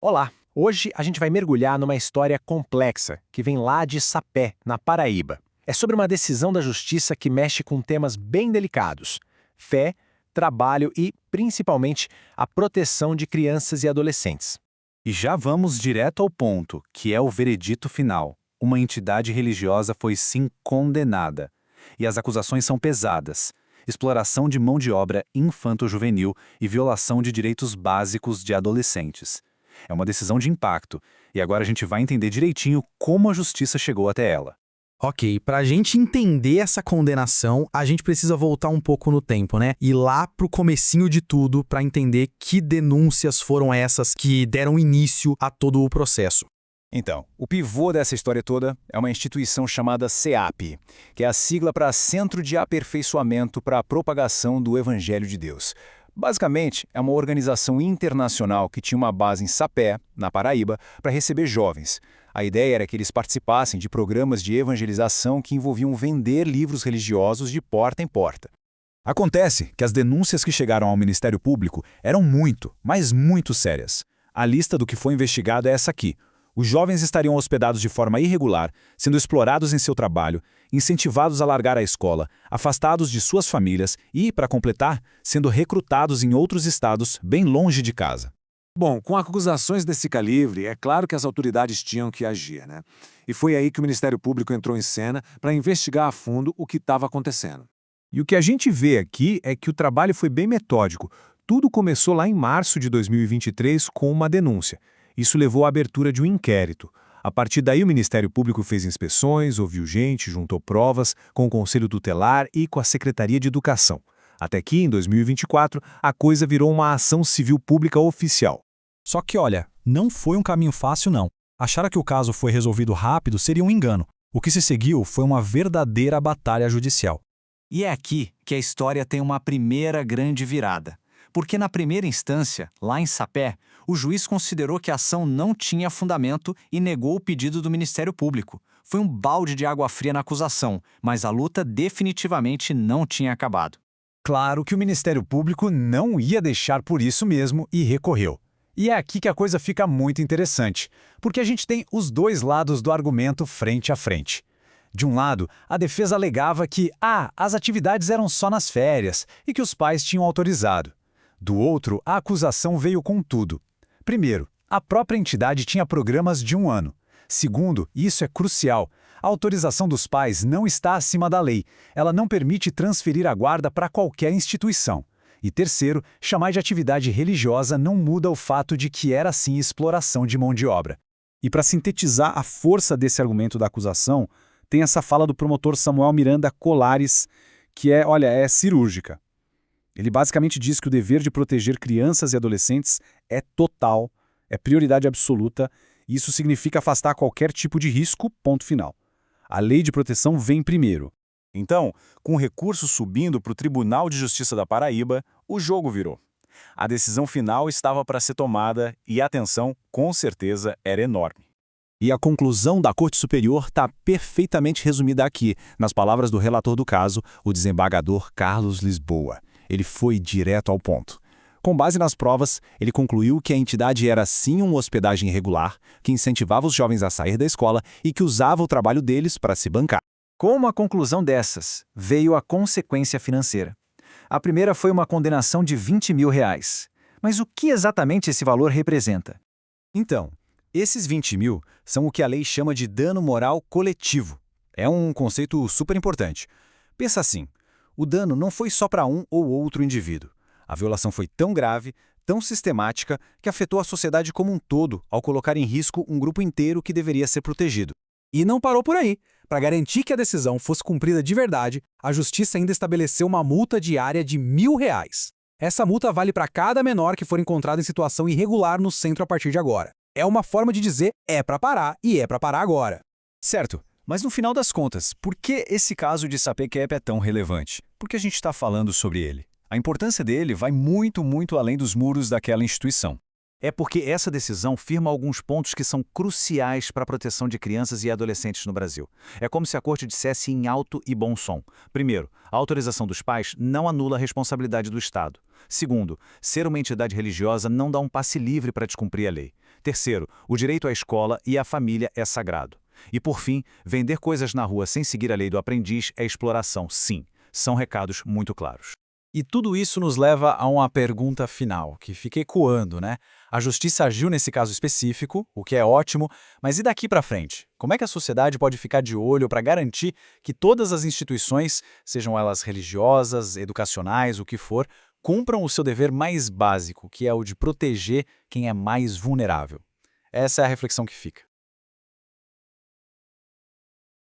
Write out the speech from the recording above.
Olá! Hoje a gente vai mergulhar numa história complexa que vem lá de Sapé, na Paraíba. É sobre uma decisão da justiça que mexe com temas bem delicados: fé, trabalho e, principalmente, a proteção de crianças e adolescentes. E já vamos direto ao ponto, que é o veredito final. Uma entidade religiosa foi sim condenada. E as acusações são pesadas: exploração de mão de obra infanto-juvenil e violação de direitos básicos de adolescentes. É uma decisão de impacto, e agora a gente vai entender direitinho como a justiça chegou até ela. Ok, para a gente entender essa condenação, a gente precisa voltar um pouco no tempo, né? Ir lá pro comecinho de tudo para entender que denúncias foram essas que deram início a todo o processo. Então, o pivô dessa história toda é uma instituição chamada CEAP, que é a sigla para Centro de Aperfeiçoamento para a Propagação do Evangelho de Deus. Basicamente, é uma organização internacional que tinha uma base em Sapé, na Paraíba, para receber jovens. A ideia era que eles participassem de programas de evangelização que envolviam vender livros religiosos de porta em porta. Acontece que as denúncias que chegaram ao Ministério Público eram muito, mas muito sérias. A lista do que foi investigado é essa aqui. Os jovens estariam hospedados de forma irregular, sendo explorados em seu trabalho, incentivados a largar a escola, afastados de suas famílias e, para completar, sendo recrutados em outros estados, bem longe de casa. Bom, com acusações desse calibre, é claro que as autoridades tinham que agir, né? E foi aí que o Ministério Público entrou em cena para investigar a fundo o que estava acontecendo. E o que a gente vê aqui é que o trabalho foi bem metódico. Tudo começou lá em março de 2023 com uma denúncia. Isso levou à abertura de um inquérito. A partir daí, o Ministério Público fez inspeções, ouviu gente, juntou provas com o Conselho Tutelar e com a Secretaria de Educação. Até que, em 2024, a coisa virou uma ação civil pública oficial. Só que, olha, não foi um caminho fácil, não. Achar que o caso foi resolvido rápido seria um engano. O que se seguiu foi uma verdadeira batalha judicial. E é aqui que a história tem uma primeira grande virada. Porque na primeira instância, lá em Sapé, o juiz considerou que a ação não tinha fundamento e negou o pedido do Ministério Público. Foi um balde de água fria na acusação, mas a luta definitivamente não tinha acabado. Claro que o Ministério Público não ia deixar por isso mesmo e recorreu. E é aqui que a coisa fica muito interessante, porque a gente tem os dois lados do argumento frente a frente. De um lado, a defesa alegava que, as atividades eram só nas férias e que os pais tinham autorizado. Do outro, a acusação veio com tudo. Primeiro, a própria entidade tinha programas de 1 ano. Segundo, e isso é crucial, a autorização dos pais não está acima da lei. Ela não permite transferir a guarda para qualquer instituição. E terceiro, chamar de atividade religiosa não muda o fato de que era sim exploração de mão de obra. E para sintetizar a força desse argumento da acusação, tem essa fala do promotor Samuel Miranda Colares, que é cirúrgica. Ele basicamente diz que o dever de proteger crianças e adolescentes é total, é prioridade absoluta, e isso significa afastar qualquer tipo de risco, ponto final. A lei de proteção vem primeiro. Então, com o recurso subindo para o Tribunal de Justiça da Paraíba, o jogo virou. A decisão final estava para ser tomada e a tensão, com certeza, era enorme. E a conclusão da Corte Superior está perfeitamente resumida aqui, nas palavras do relator do caso, o desembargador Carlos Lisboa. Ele foi direto ao ponto. Com base nas provas, ele concluiu que a entidade era sim uma hospedagem irregular, que incentivava os jovens a sair da escola e que usava o trabalho deles para se bancar. Com uma conclusão dessas, veio a consequência financeira. A primeira foi uma condenação de R$20 mil. Mas o que exatamente esse valor representa? Então, esses 20 mil são o que a lei chama de dano moral coletivo. É um conceito super importante. Pensa assim, o dano não foi só para um ou outro indivíduo. A violação foi tão grave, tão sistemática, que afetou a sociedade como um todo ao colocar em risco um grupo inteiro que deveria ser protegido. E não parou por aí. Para garantir que a decisão fosse cumprida de verdade, a Justiça ainda estabeleceu uma multa diária de R$1.000. Essa multa vale para cada menor que for encontrado em situação irregular no centro a partir de agora. É uma forma de dizer é para parar e é para parar agora. Certo, mas no final das contas, por que esse caso de Sapé-Cap é tão relevante? Por que a gente está falando sobre ele? A importância dele vai muito, muito além dos muros daquela instituição. É porque essa decisão firma alguns pontos que são cruciais para a proteção de crianças e adolescentes no Brasil. É como se a Corte dissesse em alto e bom som. Primeiro, a autorização dos pais não anula a responsabilidade do Estado. Segundo, ser uma entidade religiosa não dá um passe livre para descumprir a lei. Terceiro, o direito à escola e à família é sagrado. E por fim, vender coisas na rua sem seguir a lei do aprendiz é exploração, sim. São recados muito claros. E tudo isso nos leva a uma pergunta final, que fica ecoando, né? A justiça agiu nesse caso específico, o que é ótimo, mas e daqui para frente? Como é que a sociedade pode ficar de olho para garantir que todas as instituições, sejam elas religiosas, educacionais, o que for, cumpram o seu dever mais básico, que é o de proteger quem é mais vulnerável? Essa é a reflexão que fica.